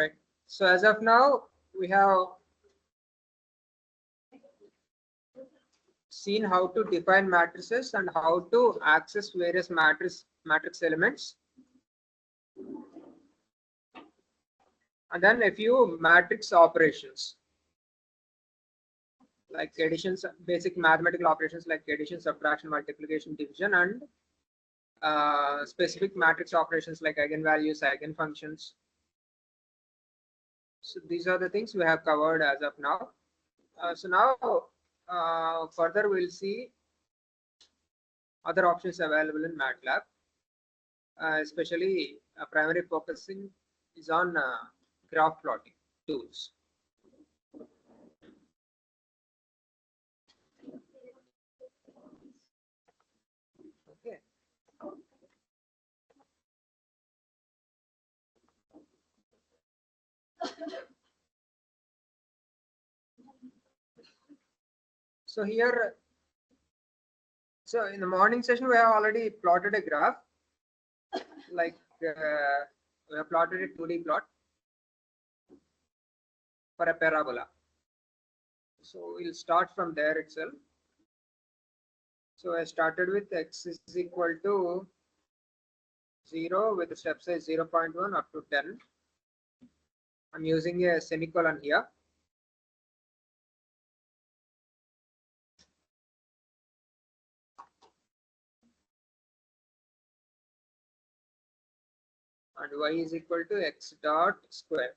right? So as of now, we have seen how to define matrices and how to access various matrix elements, and then a few matrix operations like addition, basic mathematical operations like addition, subtraction, multiplication, division, and specific matrix operations like eigenvalues, eigenfunctions. So these are the things we have covered as of now. So now further we'll see other options available in MATLAB, especially primary focusing is on graph plotting tools. Okay. So here, so in the morning session, we have already plotted a graph, like we have plotted a 2D plot for a parabola. So we'll start from there itself. So I started with x is equal to 0 with the step size 0.1 up to 10. I'm using a semicolon here. And y is equal to x dot square.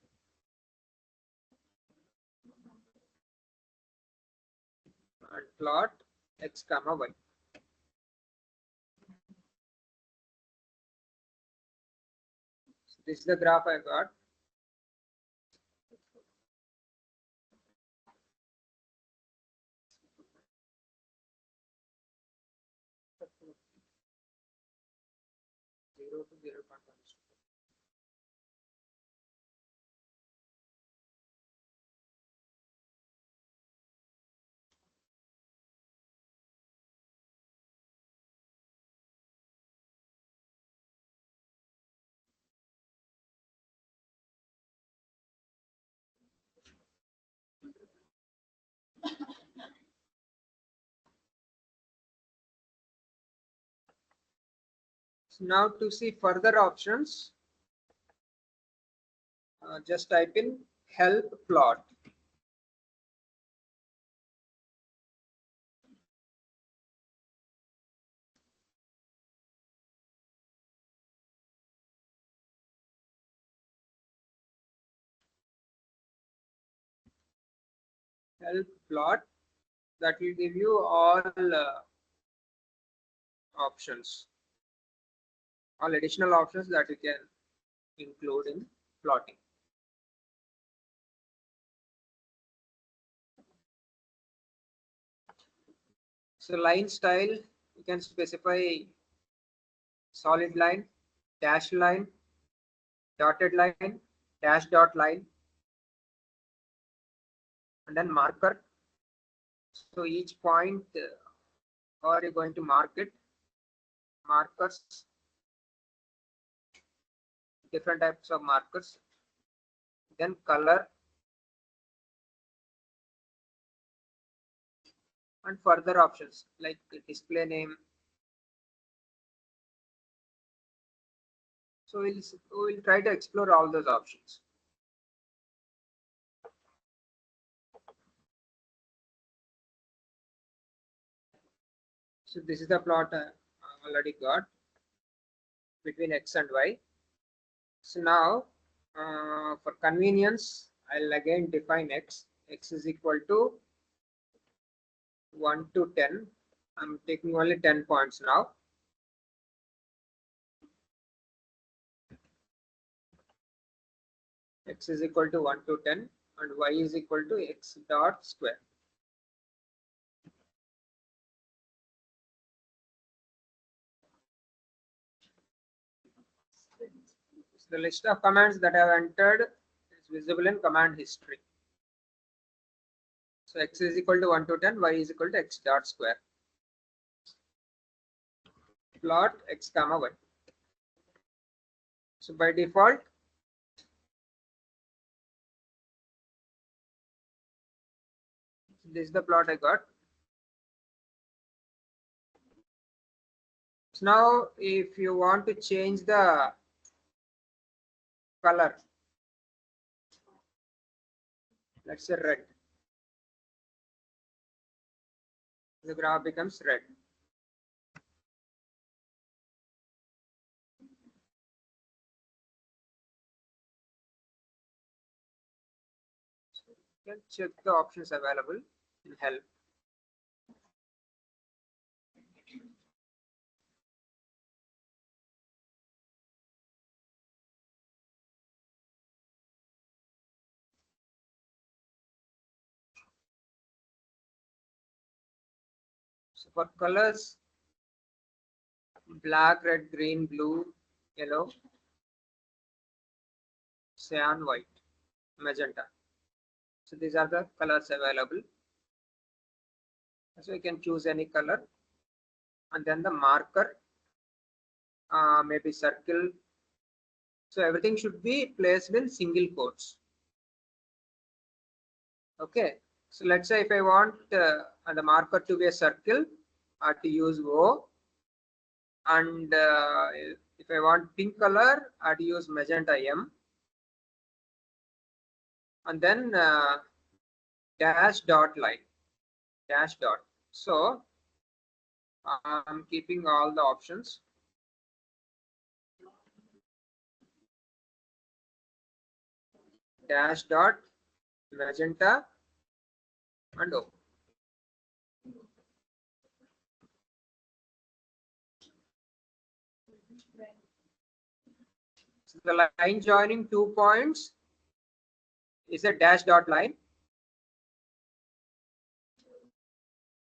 And plot x comma y. So this is the graph I got. Zero to 0.1. So now to see further options, just type in help plot. Help plot, that will give you all options, all additional options that you can include in plotting. So line style, you can specify solid line, dashed line, dotted line, dash dot line, and then marker. So each point, how are you going to mark it? Markers, different types of markers. Then color, and further options like display name. So we'll try to explore all those options. So this is the plot I already got between x and y. So now for convenience, I'll again define x. X is equal to 1 to 10. I'm taking only 10 points now. X is equal to 1 to 10 and y is equal to x dot square. So the list of commands that I have entered is visible in command history. So x is equal to 1 to 10, y is equal to x dot square. Plot x comma y. So by default, This is the plot I got. So now if you want to change the color, let's say red, the graph becomes red. You can check the options available in help. So for colors, black, red, green, blue, yellow, cyan, white, magenta. So these are the colors available. So you can choose any color, and then the marker, maybe circle. So everything should be placed in single quotes. Okay. So let's say if I want the marker to be a circle, I have to use O. And if I want pink color, I have to use magenta M. And then dash dot line, dash dot. So I'm keeping all the options. Dash dot, magenta, and O. So the line joining 2 points is a dash dot line.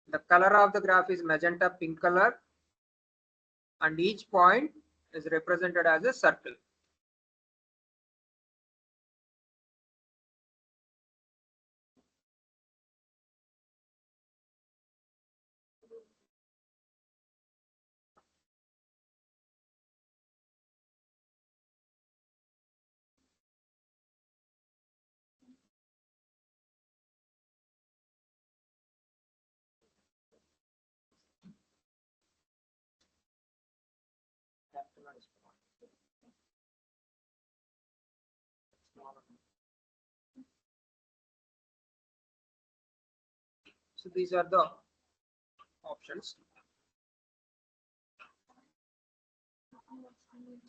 The color of the graph is magenta pink color, and each point is represented as a circle. So these are the options.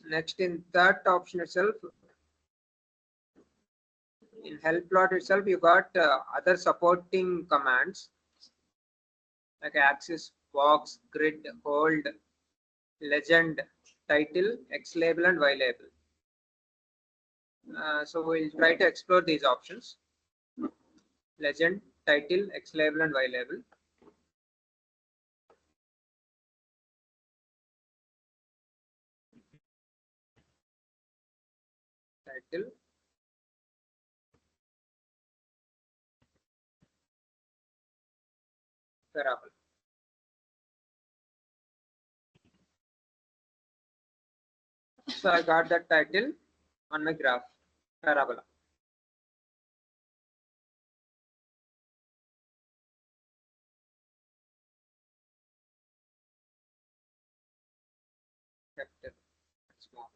Next, in that option itself, in help plot itself, you got other supporting commands like axis, box, grid, hold, legend, title, X label, and Y label. So we'll try to explore these options: legend, title, X label, and Y label. Title, parabola. So I got that title on my graph, parabola. Capital, small.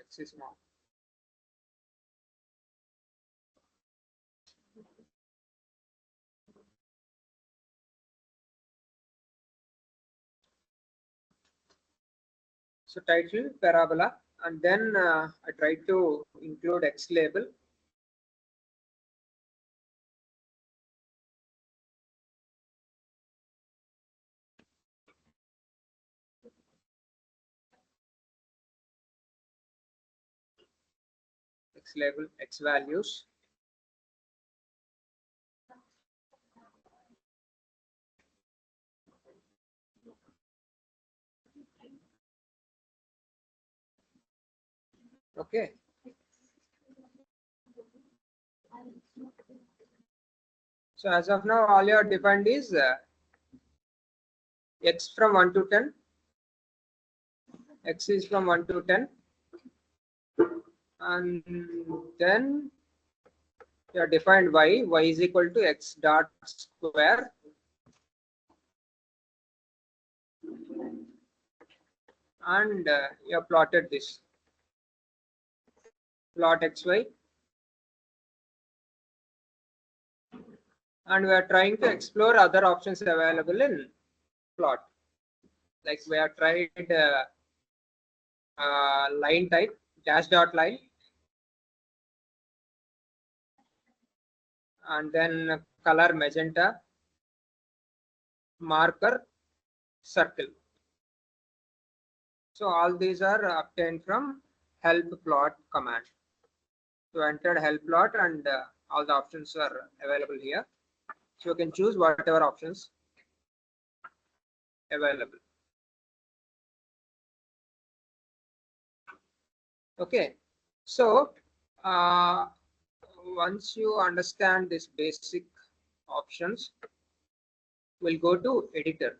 X is small. So title, parabola, and then I try to include X label. X label, X values. Okay. So as of now, all you have defined is X from 1 to 10. X is from 1 to 10. And then You have defined y is equal to x dot square and you have plotted this. Plot xy, and we are trying to explore other options available in plot. Like we have tried line type, dash dot line, and then color magenta, marker, circle. So all these are obtained from help plot command. So entered help plot and all the options are available here. So you can choose whatever options available. Okay, so once you understand this basic options, we'll go to editor.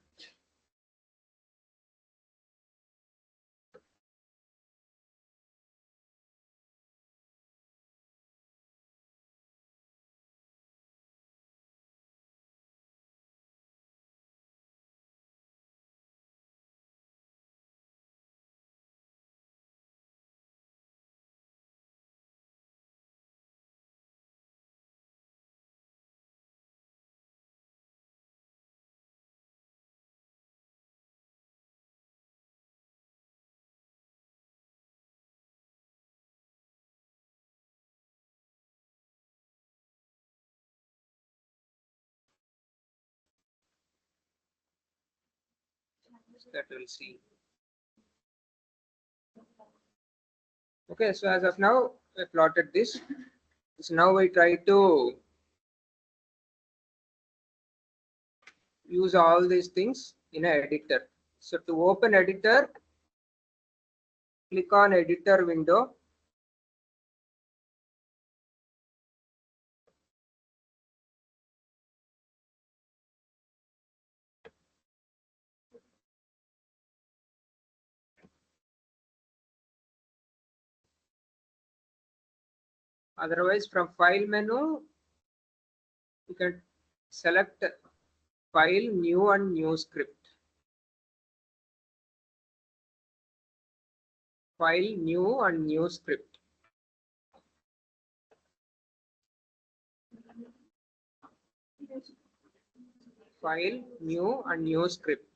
That we'll see. Okay, so as of now, we plotted this. So now we try to use all these things in an editor. So to open editor, click on editor window. Otherwise, from file menu, you can select file, new and new script. File, new and new script. File, new and new script.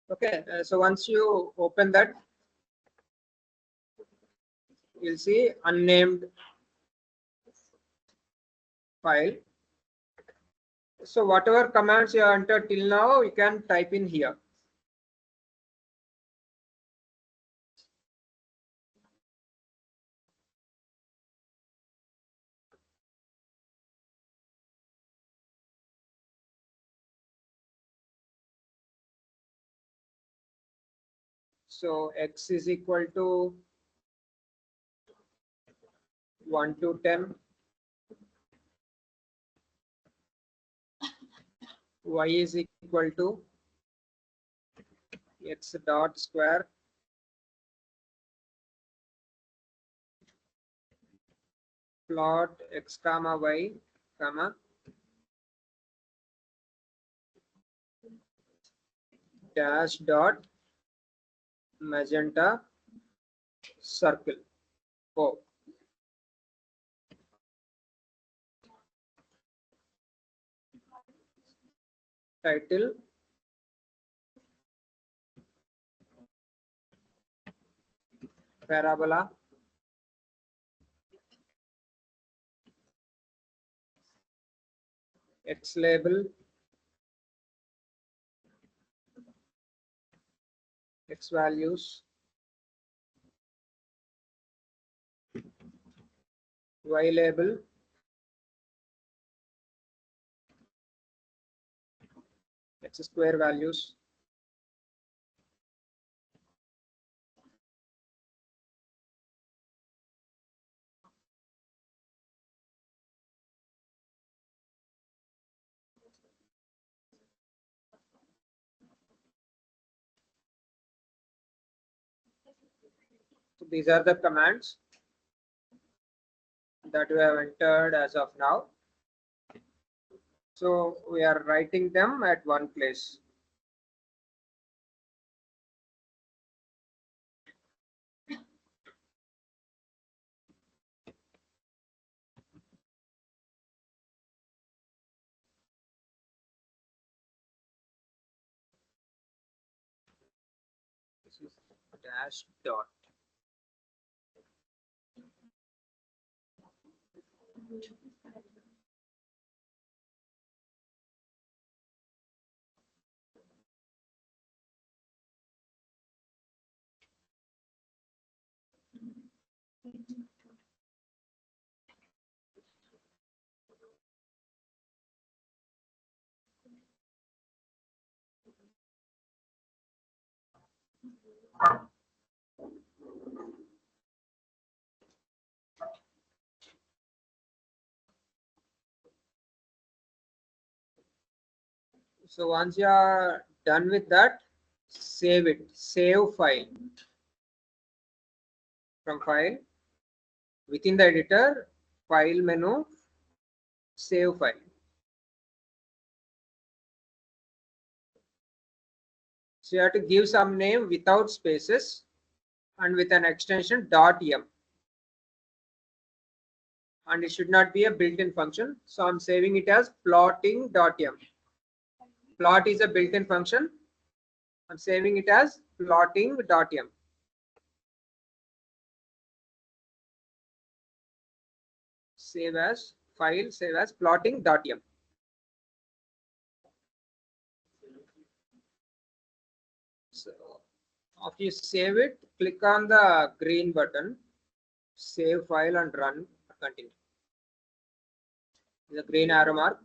Okay, so once you open that, you'll see unnamed file. So whatever commands you have entered till now, you can type in here. So x is equal to 1 to 10. Y is equal to x dot square plot x comma y comma dash dot magenta circle. Oh. Title parabola x label x values y label x square values So these are the commands that we have entered as of now. So we are writing them at one place. This is dash dot. So once you are done with that, save it. Save file. From file, within the editor, file menu, save file. So you have to give some name without spaces and with an extension .m. And it should not be a built-in function. So I'm saving it as plotting.m. Plot is a built-in function. I'm saving it as plotting.m. Save as file, save as plotting.m. So after you save it, click on the green button, save file and run, continue. The green arrow mark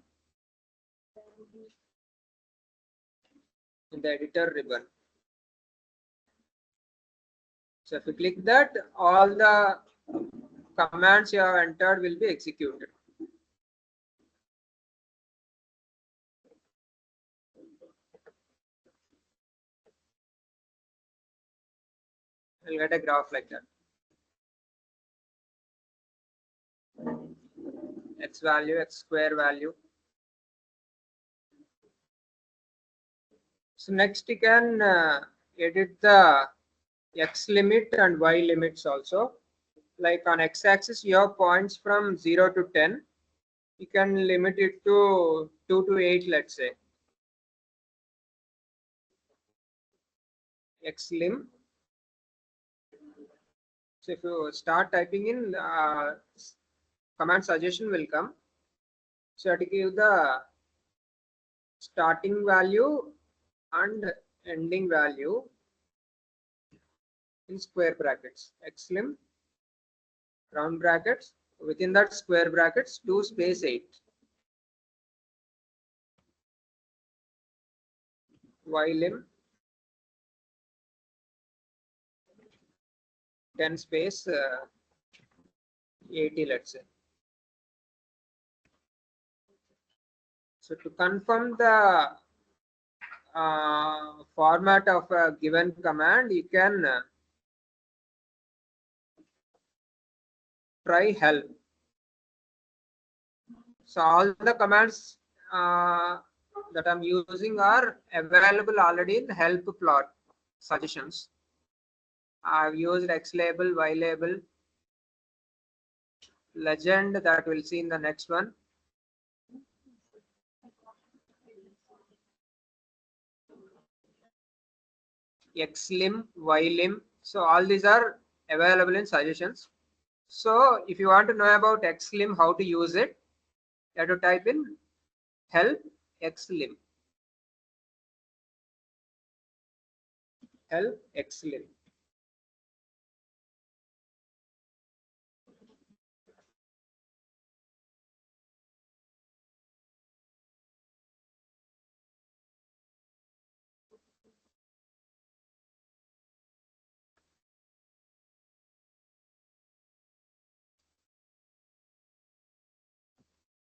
in the editor ribbon. So if you click that, all the commands you have entered will be executed. You'll get a graph like that. X value, X square value. So next you can edit the X limit and Y limits also. Like on X axis, you have points from 0 to 10. You can limit it to 2 to 8, let's say. X lim. So if you start typing in, command suggestion will come. So you have to give the starting value and ending value in square brackets. X lim, round brackets, within that square brackets 2 space 8. Y lim, 10 space 80, let's say. So to confirm the format of a given command, you can try help. So all the commands that I'm using are available already in help plot suggestions. I've used X label, Y label, legend that we'll see in the next one. X lim, Y lim. So all these are available in suggestions. So if you want to know about X lim, how to use it, you have to type in help X lim. Help X lim.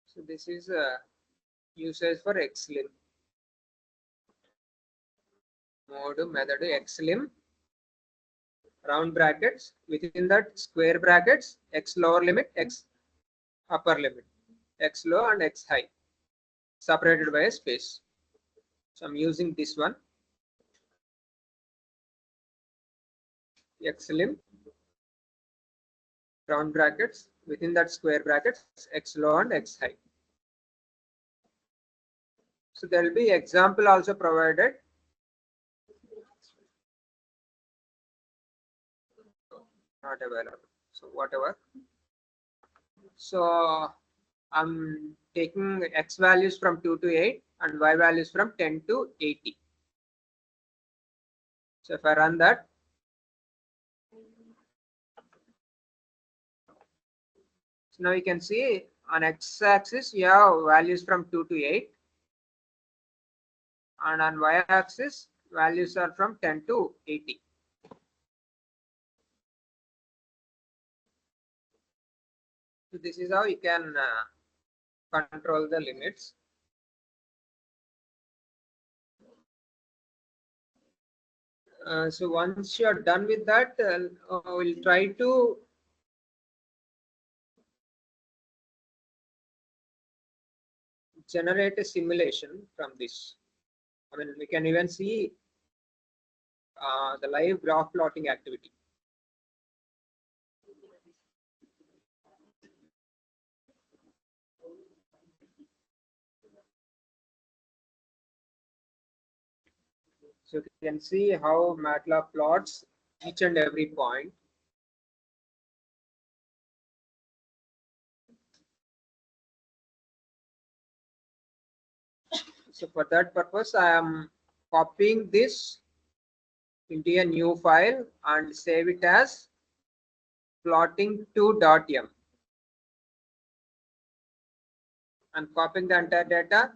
So this is a usage for X lim. Mode method X lim, round brackets, within that square brackets, x lower limit, x upper limit, x low and x high, separated by a space. So I'm using this one, x lim, round brackets, within that square brackets, x low and x high. So there will be example also provided. Not available. So whatever. So I'm taking x values from 2 to 8 and y values from 10 to 80. So if I run that, so now you can see on x-axis you have values from 2 to 8, and on y-axis values are from 10 to 80. So this is how you can control the limits. So once you are done with that, we'll try to generate a simulation from this. I mean, we can even see the live graph plotting activity. So you can see how MATLAB plots each and every point. So for that purpose, I am copying this into a new file and save it as plotting2.m, and copying the entire data,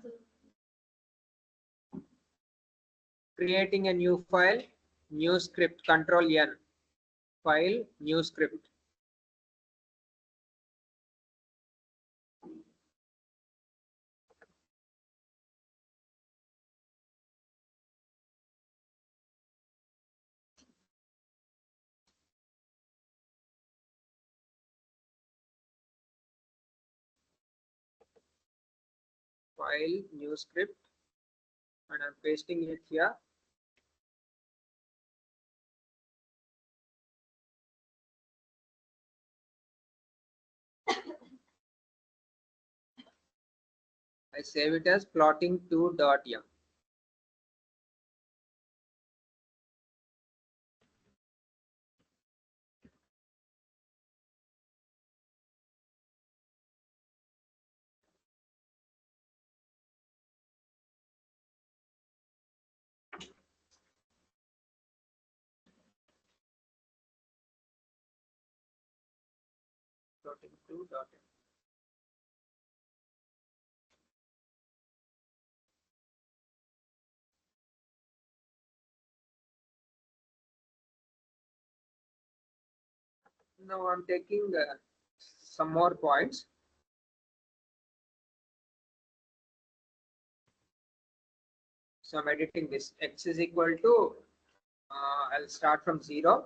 creating a new file, new script, control N, file, new script. File, new script, and I'm pasting it here. I save it as plotting2.m. Plotting2.m. Now I'm taking some more points. So I'm editing this. X is equal to, I'll start from 0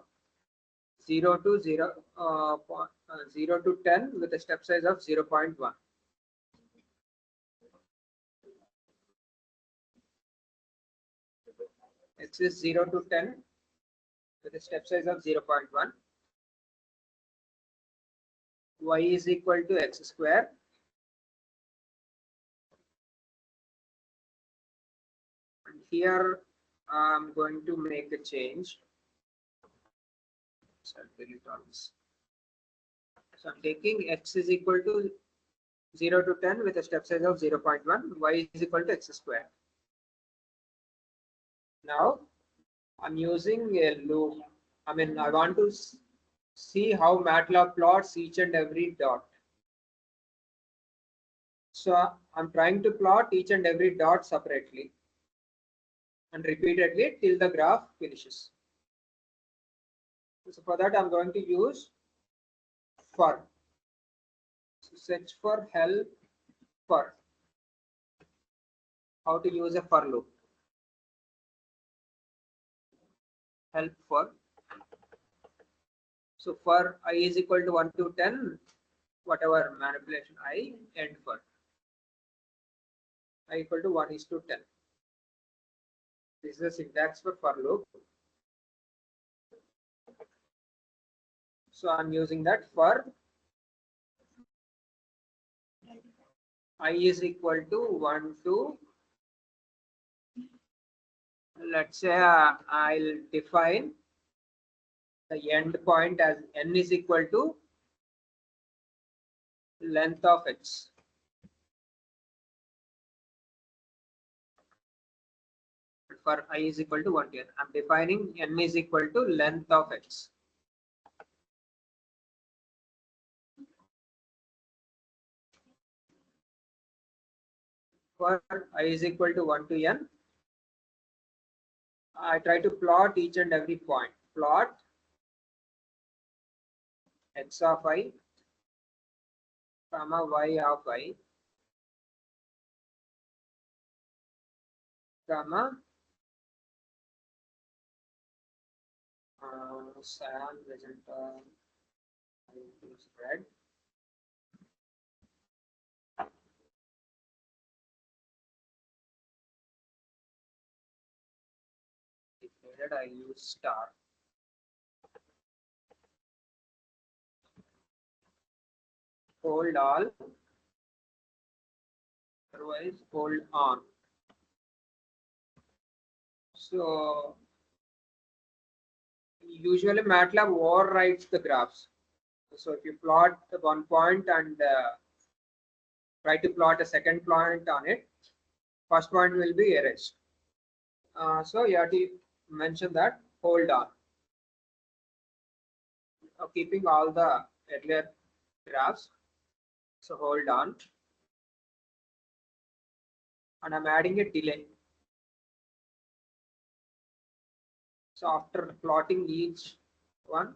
to 0 to 10 with a step size of 0.1. X is 0 to 10 with a step size of 0.1. Y is equal to x square. And here I'm going to make a change. So I'll delete all this. So I'm taking x is equal to 0 to 10 with a step size of 0.1. Y is equal to x square. Now I'm using a loop. I mean, I want to see how MATLAB plots each and every dot. So I'm trying to plot each and every dot separately and repeatedly till the graph finishes. So for that, I'm going to use for. So search for help for. How to use a for loop. Help for. So for I is equal to 1 to 10, whatever manipulation I end for I equal to 1 is to 10. This is the syntax for loop. So I'm using that for I is equal to 1 to, let's say I'll define the end point as n is equal to length of x. For I is equal to 1 to n, I'm defining n is equal to length of x. For I is equal to 1 to n, I try to plot each and every point. Plot x of I, comma y of I, comma cyan magenta red, if needed I use star. Hold all, otherwise hold on. So usually MATLAB overwrites the graphs. So if you plot one point and try to plot a second point on it, first point will be erased. So you have to mention that hold on. Keeping all the earlier graphs. So hold on. And I'm adding a delay. So after plotting each one,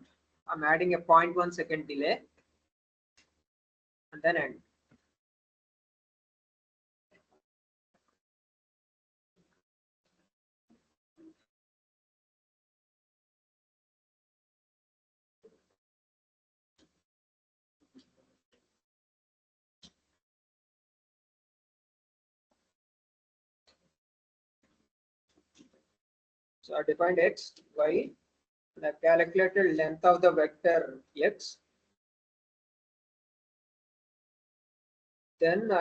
I'm adding a 0.1 second delay and then end. So I defined x, y, and I calculated length of the vector x. Then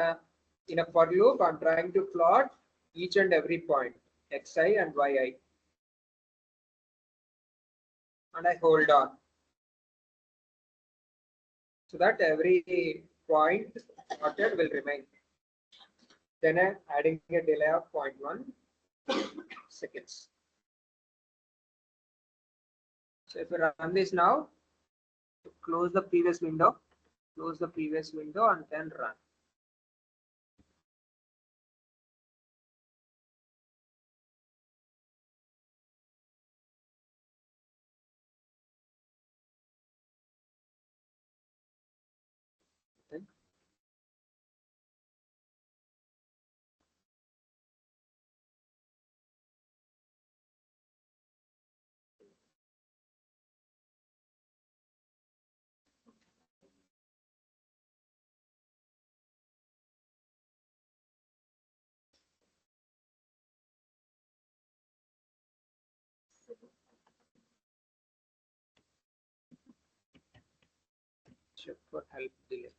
in a for loop, I'm trying to plot each and every point, xi and yi. And I hold on. So that every point plotted will remain. Then I'm adding a delay of 0.1 seconds. So if I run this now, close the previous window, and then run. Okay. Check for help delay.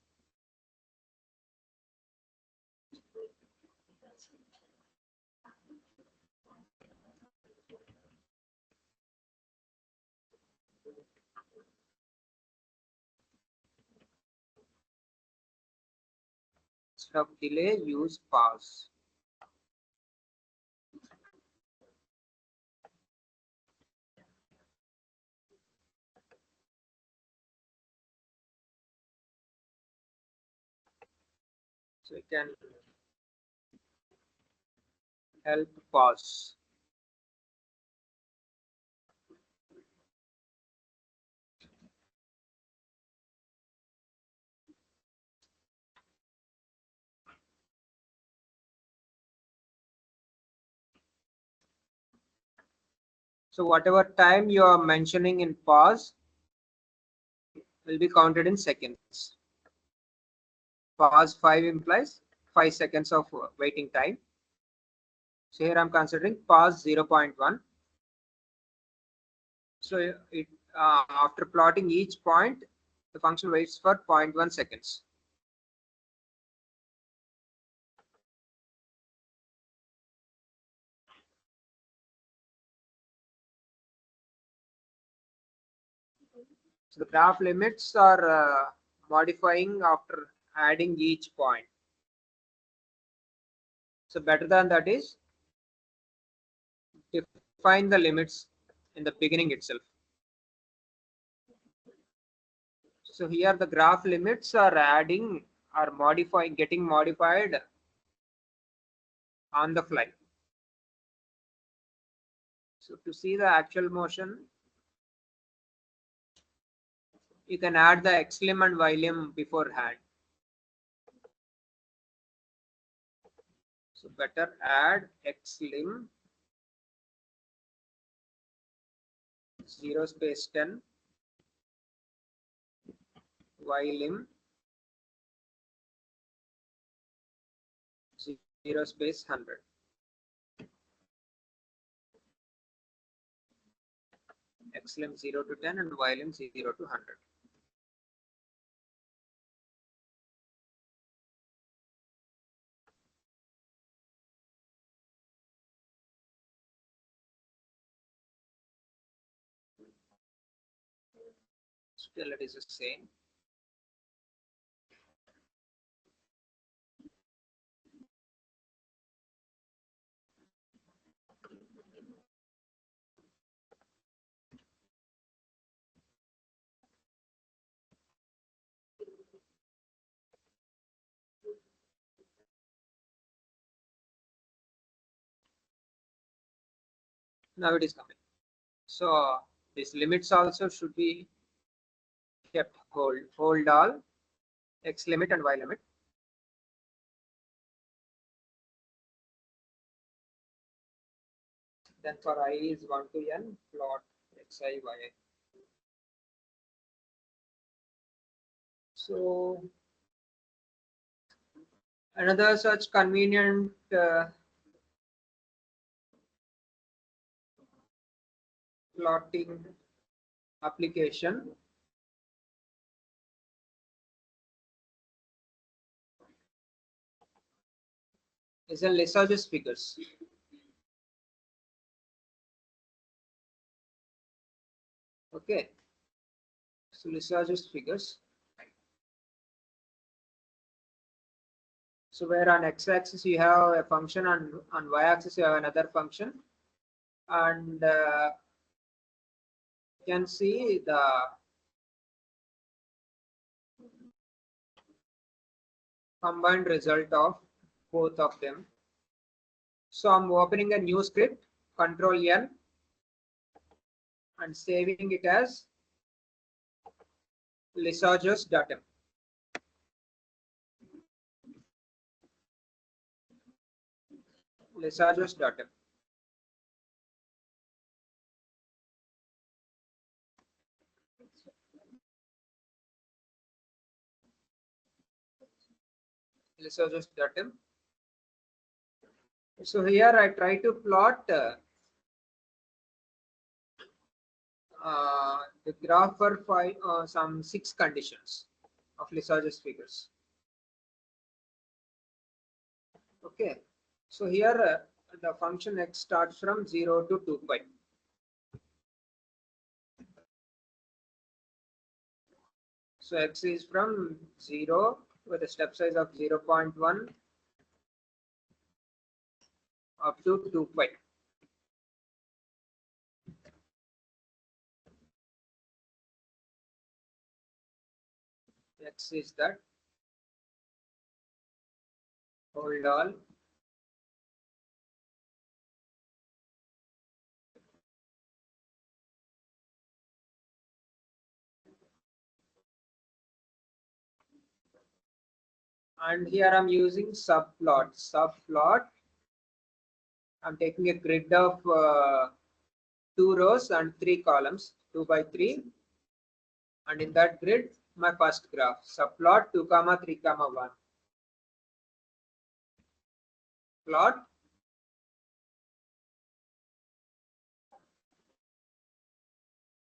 Instead of delay, use pause. So you can help pause. So whatever time you are mentioning in pause, will be counted in seconds. Pause 5 implies 5 seconds of waiting time. So here I'm considering pause 0.1. So it after plotting each point, the function waits for 0.1 seconds. So the graph limits are modifying after adding each point. So better than that is define the limits in the beginning itself. So here the graph limits are modifying, getting modified on the fly. So to see the actual motion, you can add the xlim and ylim beforehand. So better add xlim 0 space 10, ylim 0 space 100. Xlim 0 to 10 and ylim 0 to 100. Still it is the same. Now it is coming. So these limits also should be kept hold all x limit and y limit. Then for I is 1 to n, plot xi, yi. So another such convenient plotting application is in Lissajous figures. Okay, so Lissajous figures. So where on x-axis you have a function and on y-axis you have another function, and you can see the combined result of both of them. So I'm opening a new script, Control N, and saving it as Lissajous.m. Lissajous.m. Lissajous.m. So here I try to plot the graph for some 6 conditions of Lissajous figures. Okay, so here the function x starts from 0 to 2 pi. So x is from 0 with a step size of 0.1 up to 2 pi. X is that hold all and here I'm using subplot. I'm taking a grid of 2 rows and 3 columns, 2 by 3, and in that grid my first graph, subplot 2 comma 3 comma 1, plot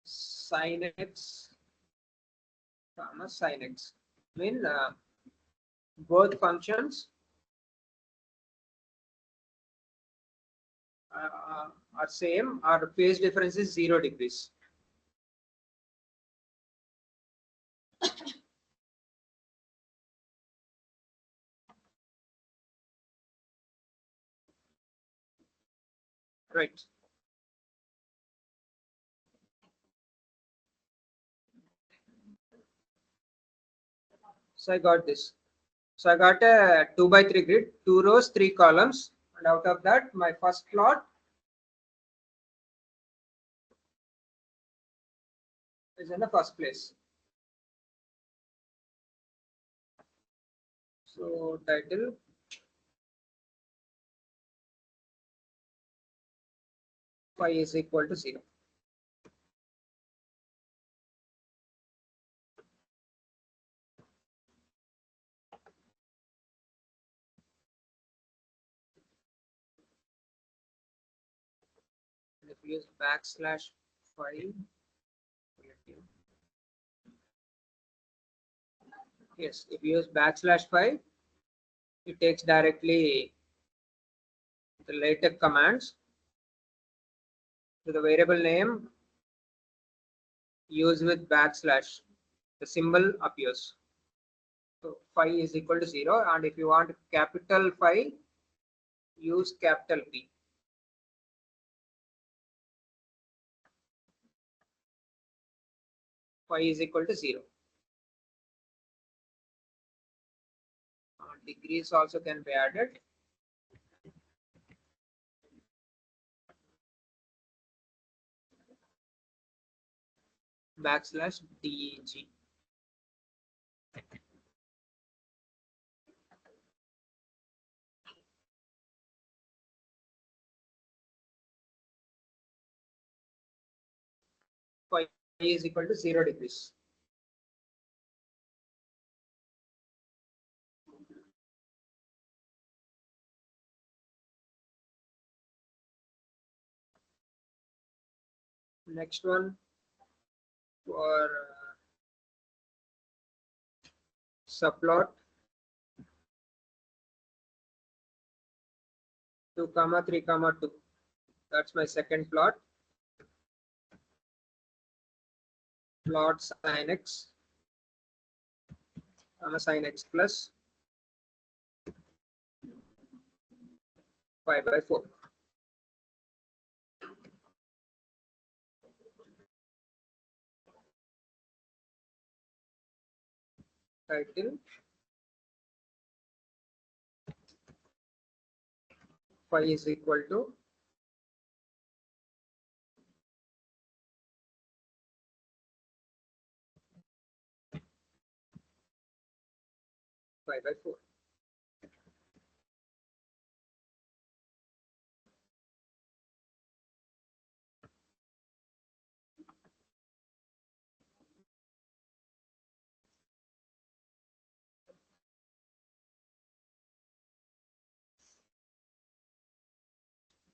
sin x comma sin x. Mean both functions are same, our phase difference is 0 degrees. Right. So I got this. So I got a 2 by 3 grid, 2 rows, 3 columns, and out of that my first plot is in the first place. So title phi is equal to 0. And if you use backslash phi, yes, if you use backslash phi, it takes directly the LaTeX commands to the variable name used with backslash. The symbol appears. So phi is equal to 0, and if you want capital phi, use capital P. Phi is equal to 0. Degrees also can be added. Backslash DEG. Phi is equal to 0 degrees. Next one for subplot 2 comma 3 comma 2. That's my second plot. Plot sin x comma sin x plus pi by 4. Title phi is equal to pi by 4.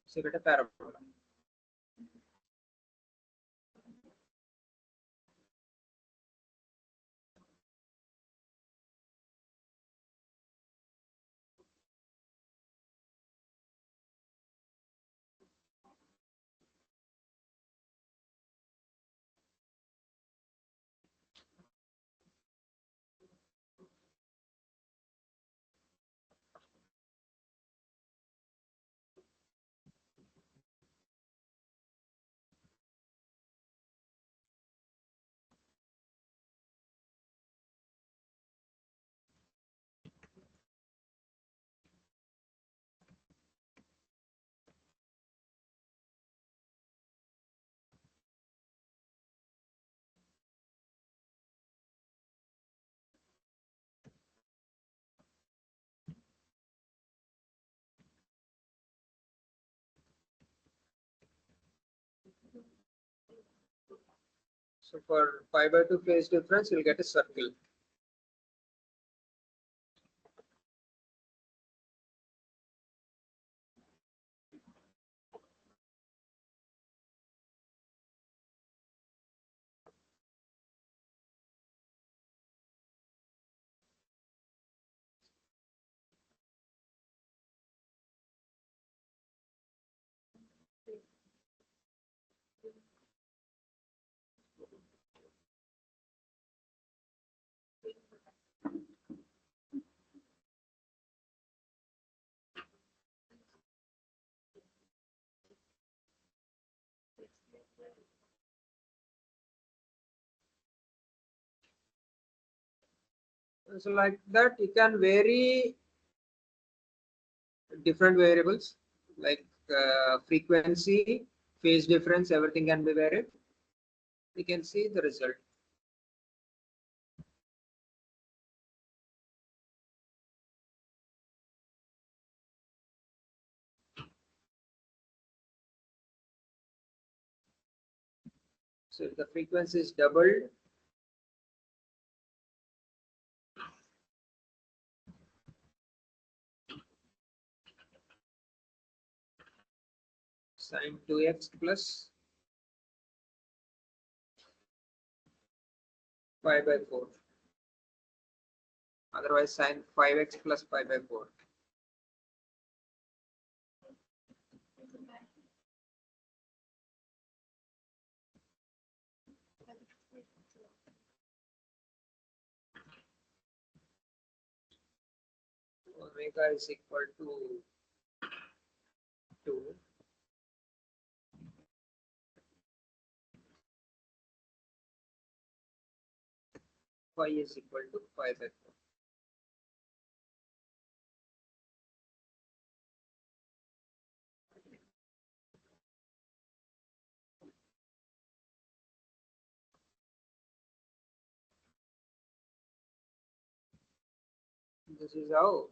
So you get a parabola. So for pi by 2 phase difference, you'll get a circle. So like that, you can vary different variables like frequency, phase difference, everything can be varied. You can see the result. So if the frequency is doubled, sin 2x plus pi by 4. Otherwise, sin 5x plus pi by 4. Omega is equal to 2. Phi is equal to pi by 4. This is how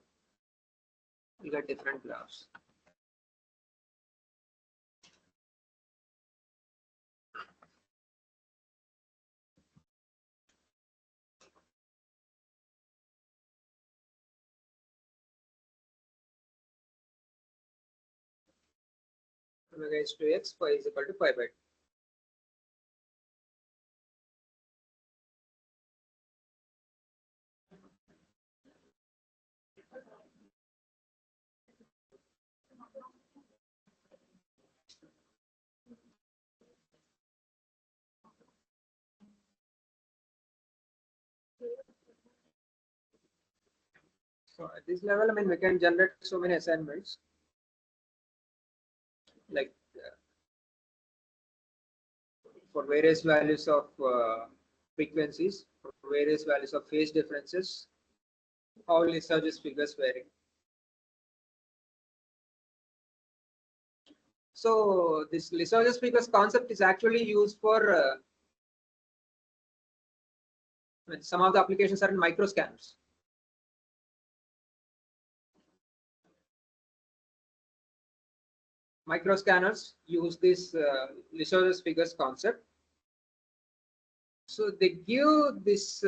you get different graphs. Omega is 2x, phi is equal to pi by 2. So at this level, I mean, we can generate so many assignments like for various values of frequencies, for various values of phase differences, how Lissajous figures vary. So this Lissajous figures concept is actually used for I mean, some of the applications are in microscanners. Microscanners use this Lissajous figures concept. So they give this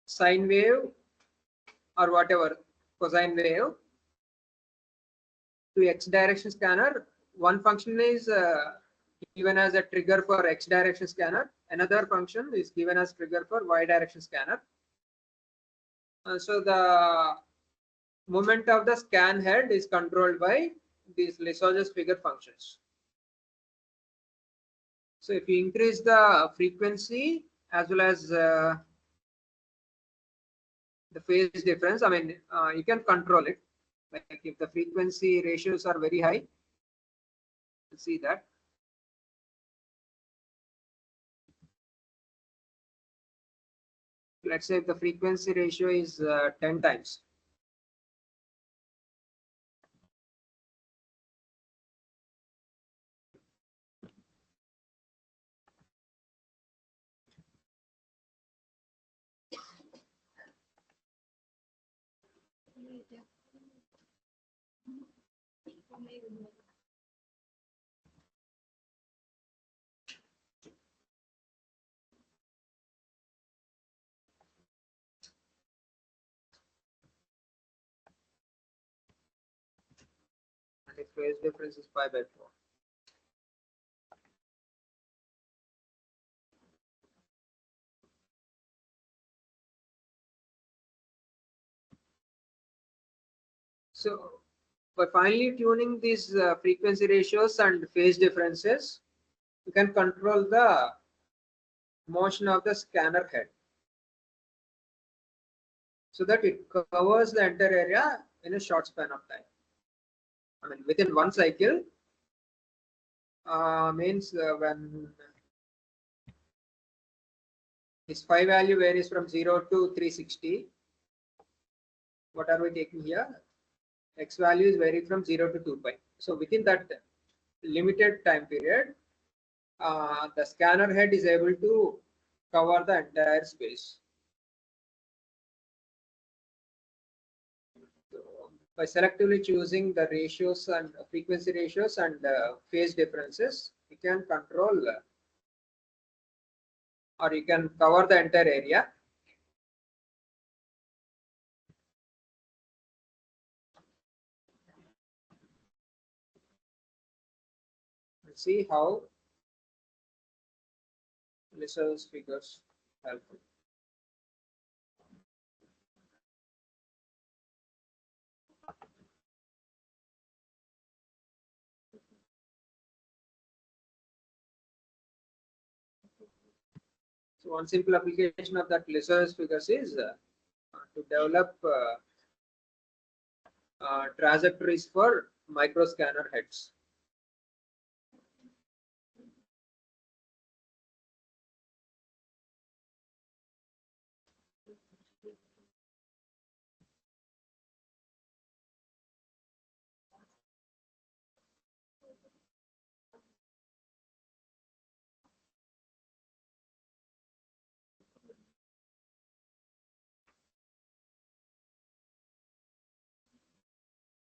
sine wave or whatever cosine wave to x direction scanner. One function is given as a trigger for x direction scanner. Another function is given as trigger for y direction scanner. So the movement of the scan head is controlled by these Lissajous figure functions. So if you increase the frequency as well as the phase difference, I mean, you can control it. Like if the frequency ratios are very high, you see that. Let's say if the frequency ratio is 10 times. phase difference is pi by 4. So by finely tuning these frequency ratios and phase differences, you can control the motion of the scanner head so that it covers the entire area in a short span of time. I mean, within one cycle, means when this phi value varies from 0 to 360. What are we taking here? X values vary from 0 to 2 pi. So within that limited time period, the scanner head is able to cover the entire space. So by selectively choosing the ratios and frequency ratios and phase differences, you can control or you can cover the entire area. Let's see how Lisser's figures help. So one simple application of that Lisser's figures is to develop trajectories for micro scanner heads.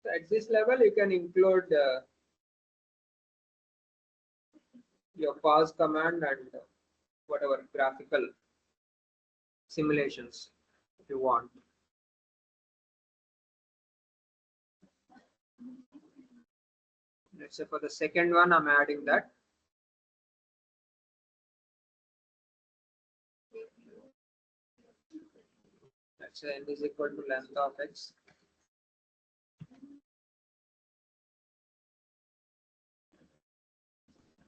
So at this level, you can include your pause command and whatever graphical simulations if you want. Let's say for the second one, I'm adding that. Let's say n is equal to length of x.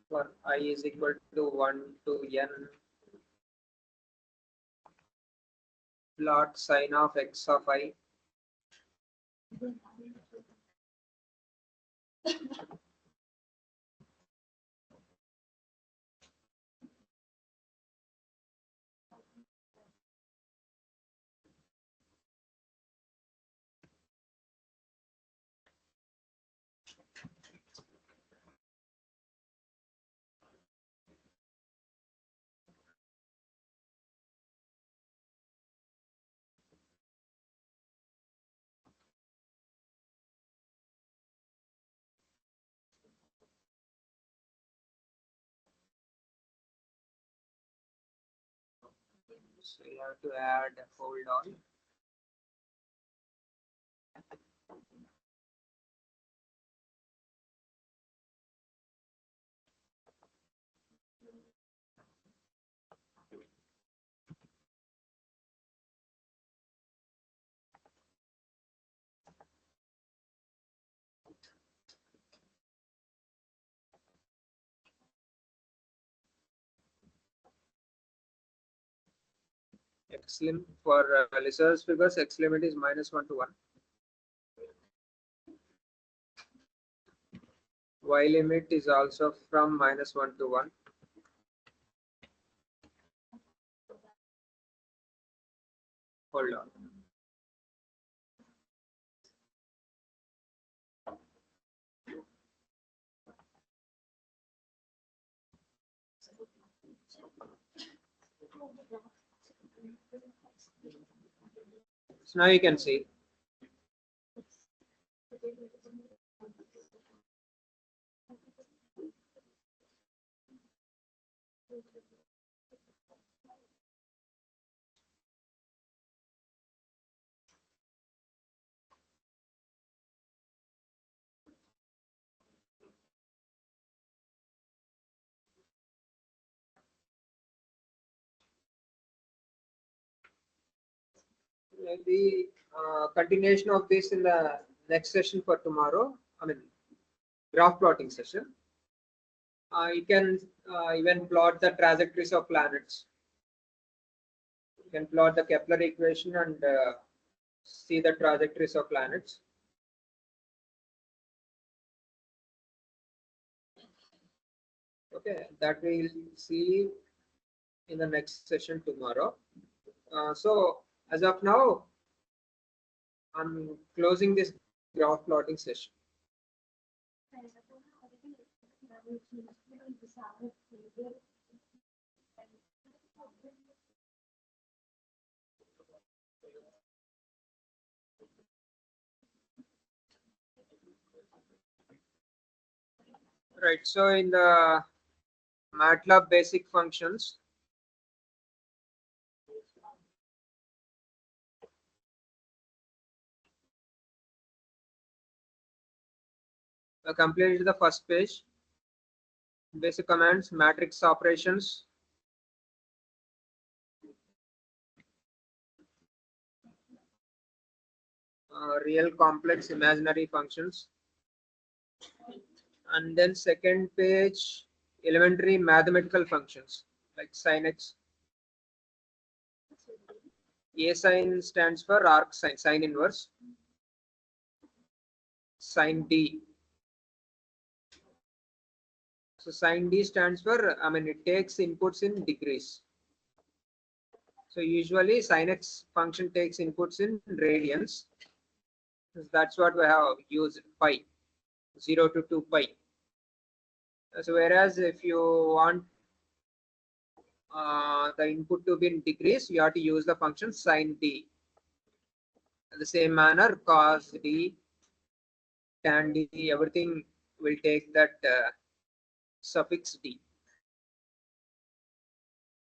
For I is equal to 1 to n plot sine of x of I. So you have to add hold on. X limit for Lisser's figures, X limit is -1 to 1. Y limit is also from -1 to 1. Hold on. So now you can see. Maybe continuation of this in the next session for tomorrow. I mean, graph plotting session. You can even plot the trajectories of planets. You can plot the Kepler equation and see the trajectories of planets. Okay, that we'll see in the next session tomorrow. So as of now, I'm closing this graph plotting session. Right, so in the MATLAB basic functions, I completed the first page. Basic commands, matrix operations, real, complex, imaginary functions, and then second page, elementary mathematical functions like sin x. A sin stands for arc sine, sine inverse. Sin D. So sin D stands for, I mean, it takes inputs in degrees. So usually sin x function takes inputs in radians. That's what we have used, pi, 0 to 2 pi. So whereas if you want the input to be in degrees, you have to use the function sin D. In the same manner, cos D, tan D, everything will take that suffix D.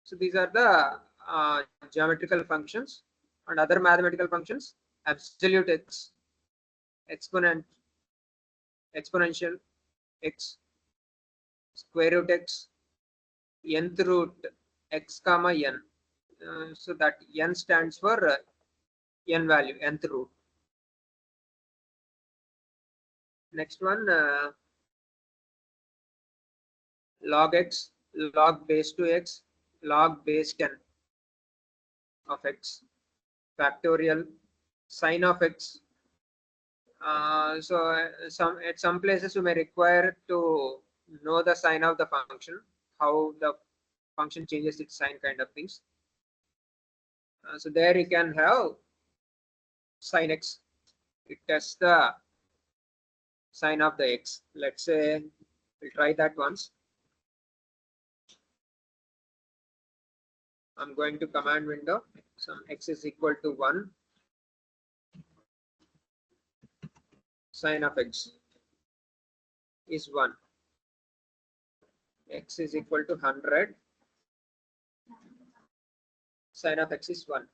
So these are the geometrical functions, and other mathematical functions: absolute x, exponent, exponential x, square root x, nth root x comma n. So that n stands for n value, nth root. Next one, log x, log base 2x, log base 10 of x, factorial, sine of x. So at some places you may require to know the sign of the function, how the function changes its sign, kind of things. So there you can have sin x. It tests the sign of the x. Let's say we'll try that once. I'm going to command window. Some x is equal to 1. Sin of x is 1. X is equal to 100. Sin of x is 1.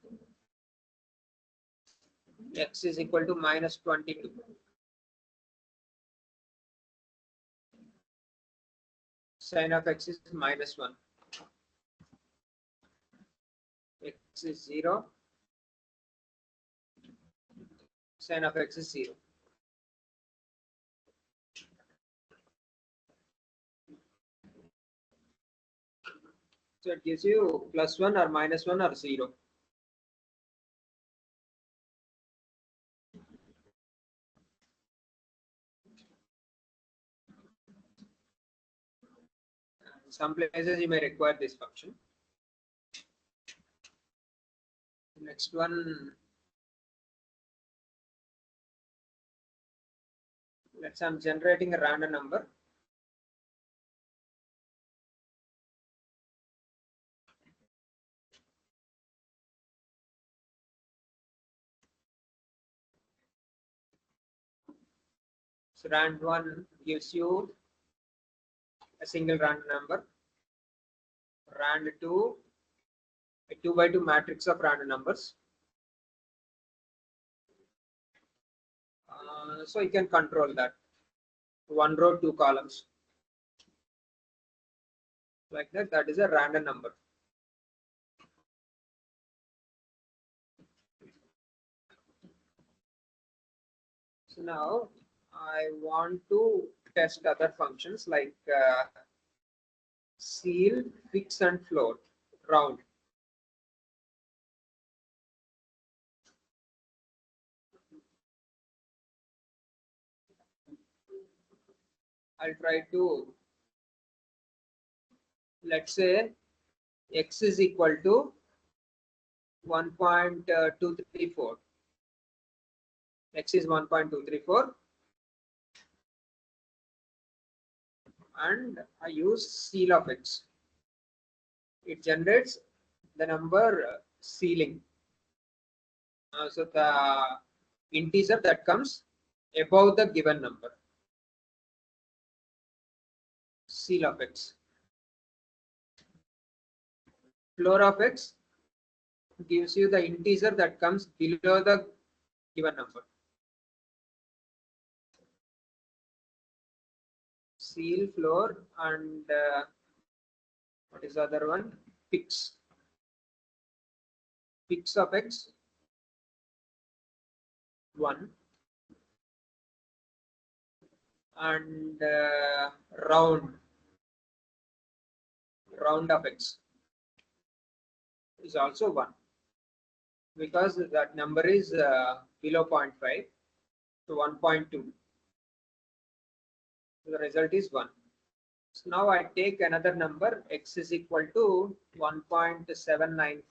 X is equal to minus 22. Sin of x is minus 1. X is 0. Sin of x is 0. So it gives you plus 1 or minus 1 or 0. In some places you may require this function. Next one, let's say I'm generating a random number. So rand1 gives you a single random number. Rand2, a 2 by 2 matrix of random numbers. So you can control that. 1 row, 2 columns. Like that, that is a random number. So now I want to test other functions like seal, fix and float, round. I'll try to, let's say x is equal to 1.234. X is 1.234 and I use seal of x. It generates the number sealing. So the integer that comes above the given number. Seal of x. Floor of x gives you the integer that comes below the given number. Seal, floor, and what is the other one? Fix. Fix of x 1 and round of x is also 1 because that number is below 0.5, so 1.2. So the result is 1. So now I take another number, x is equal to 1.795.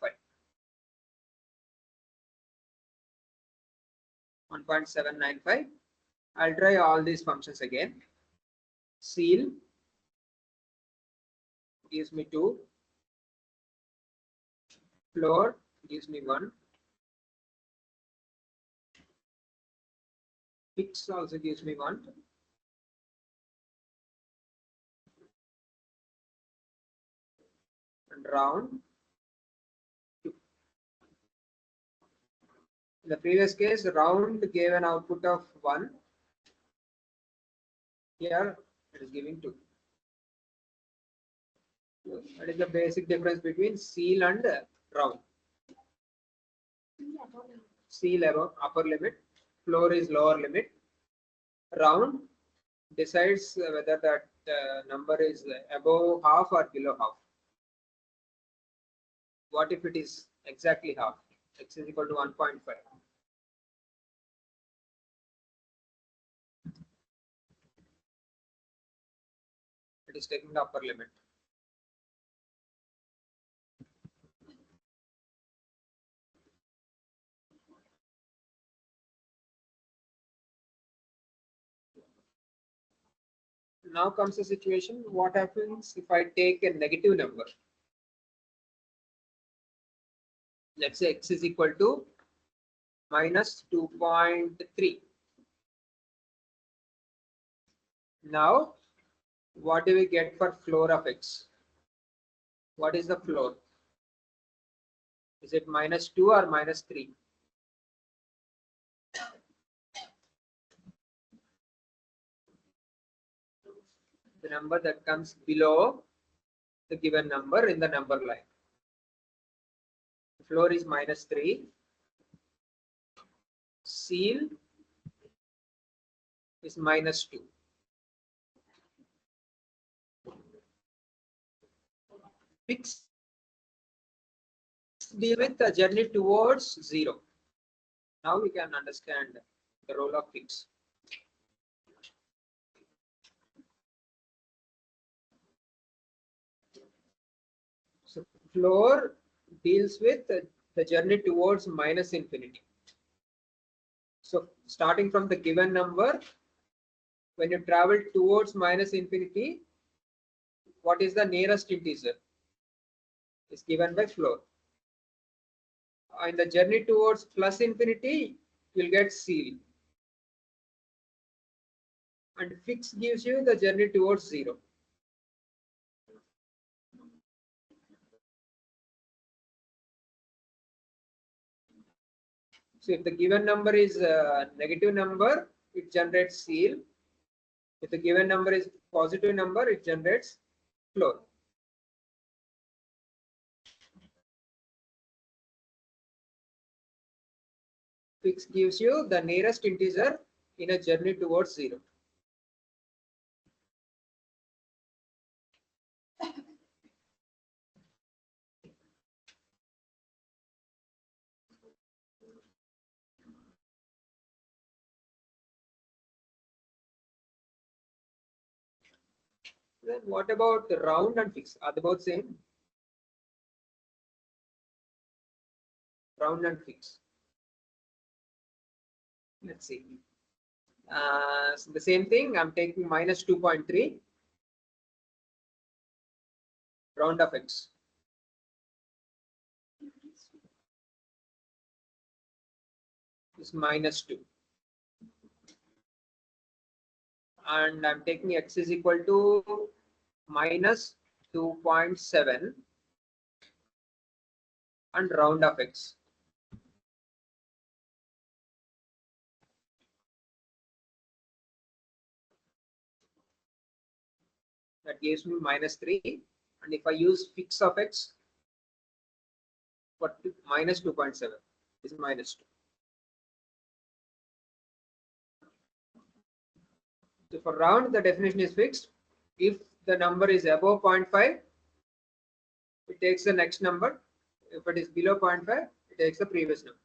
1.795. I'll try all these functions again. Seal gives me 2. Floor gives me 1. Fix also gives me 1. And round 2. In the previous case, round gave an output of 1. Here it is giving 2. That is the basic difference between seal and round. Seal above upper limit, floor is lower limit. Round decides whether that number is above half or below half. What if it is exactly half? X is equal to 1.5. It is taking the upper limit. Now comes the situation, what happens if I take a negative number? Let's say x is equal to minus 2.3. Now, what do we get for floor of x? What is the floor? Is it minus 2 or minus 3? The number that comes below the given number in the number line. The floor is minus 3. Seal is minus 2. Fix deal with the journey towards 0. Now we can understand the role of fix. So floor deals with the journey towards minus infinity. So starting from the given number, when you travel towards minus infinity, what is the nearest integer? Is given by floor. In the journey towards plus infinity, you'll get seal. And fix gives you the journey towards 0. So if the given number is a negative number, it generates seal. If the given number is positive number, it generates floor. Fix gives you the nearest integer in a journey towards 0. Then what about the round and fix? Are they both same? Round and fix. Let's see. So the same thing, I'm taking minus 2.3 round of x. Is minus 2. And I'm taking x is equal to minus 2.7 and round of x. That gives me minus 3. And if I use fix of x, what minus 2.7 is minus 2. So for round, the definition is fixed. If the number is above 0.5, it takes the next number. If it is below 0.5, it takes the previous number.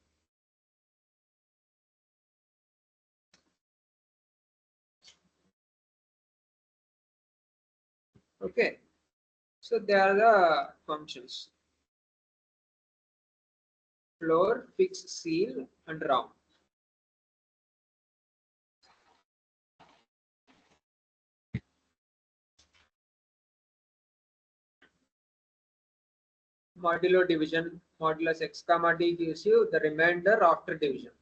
Okay. So there are the functions: floor, fix, seal, and round. Modulo division, modulus x comma d gives you the remainder after division.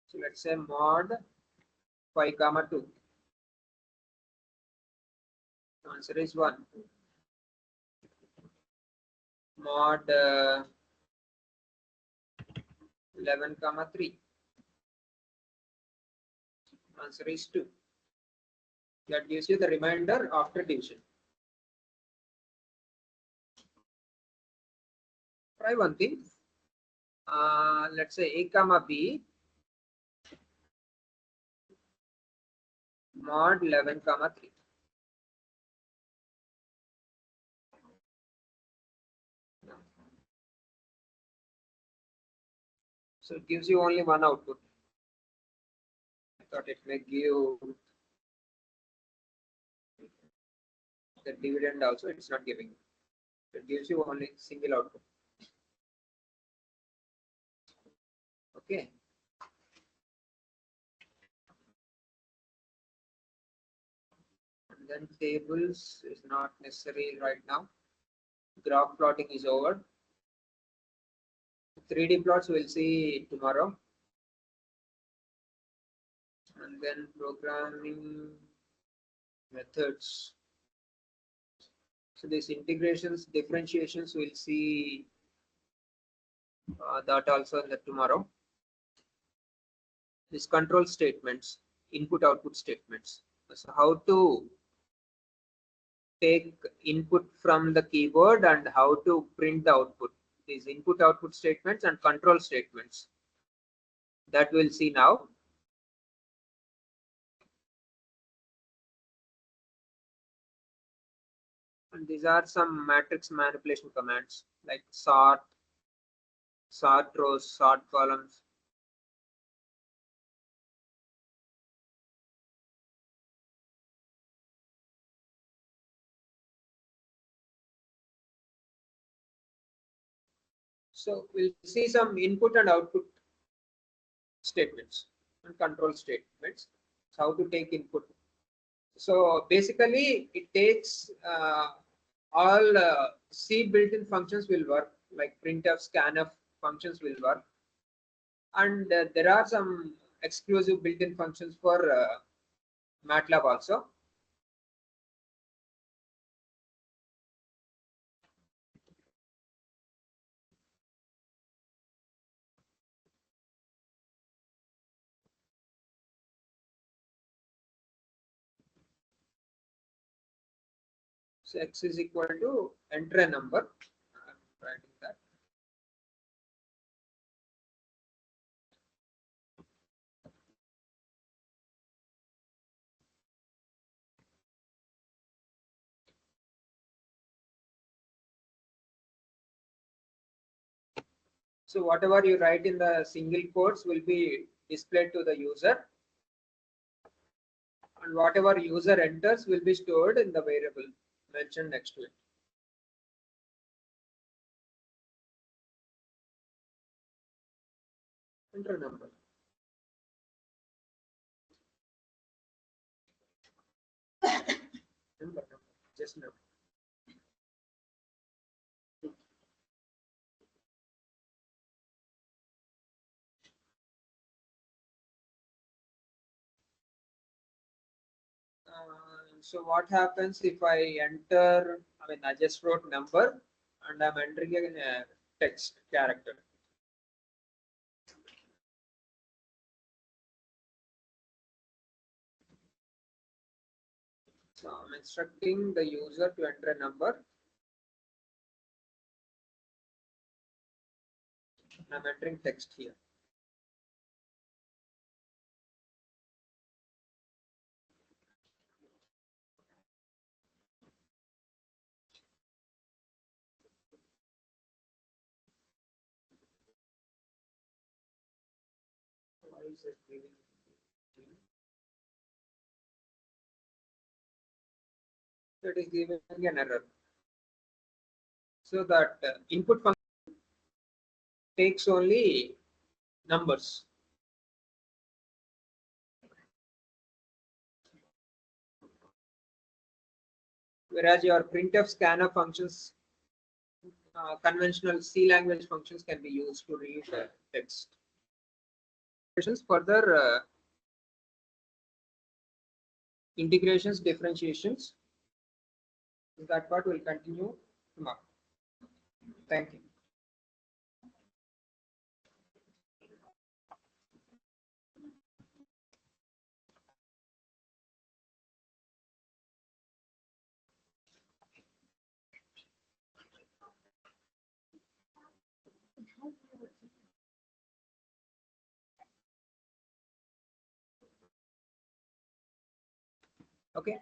So let's say mod phi comma 2. Answer is 1. Mod 11 comma 3. Answer is 2. That gives you the remainder after division. Try one thing. Let's say a comma b mod 11 comma 3. So it gives you only one output. I thought it may give the dividend also. It's not giving. It gives you only single output. Okay. And then tables is not necessary right now. Graph plotting is over. 3D plots we'll see tomorrow. And then programming methods. So these integrations, differentiations, we'll see that also in the tomorrow. These control statements, input output statements. So how to take input from the keyboard and how to print the output. These input output statements and control statements. That we'll see now. And these are some matrix manipulation commands like sort rows, sort columns. So we'll see some input and output statements and control statements. So how to take input. So basically it takes all C built-in functions will work, like printf, scanf functions will work. And there are some exclusive built-in functions for MATLAB also. So x is equal to enter a number. I'm writing that. So whatever you write in the single quotes will be displayed to the user, and whatever user enters will be stored in the variable mentioned next to it. Enter a number. Number, just number. So what happens if I enter, I just wrote number and I'm entering a text character. So I'm instructing the user to enter a number. I'm entering text here. Why is it giving? That is giving an error. So that input function takes only numbers. Whereas your printf scanf functions, conventional C language functions can be used to read text. Further integrations, differentiations, that part will continue tomorrow. Thank you. Okay.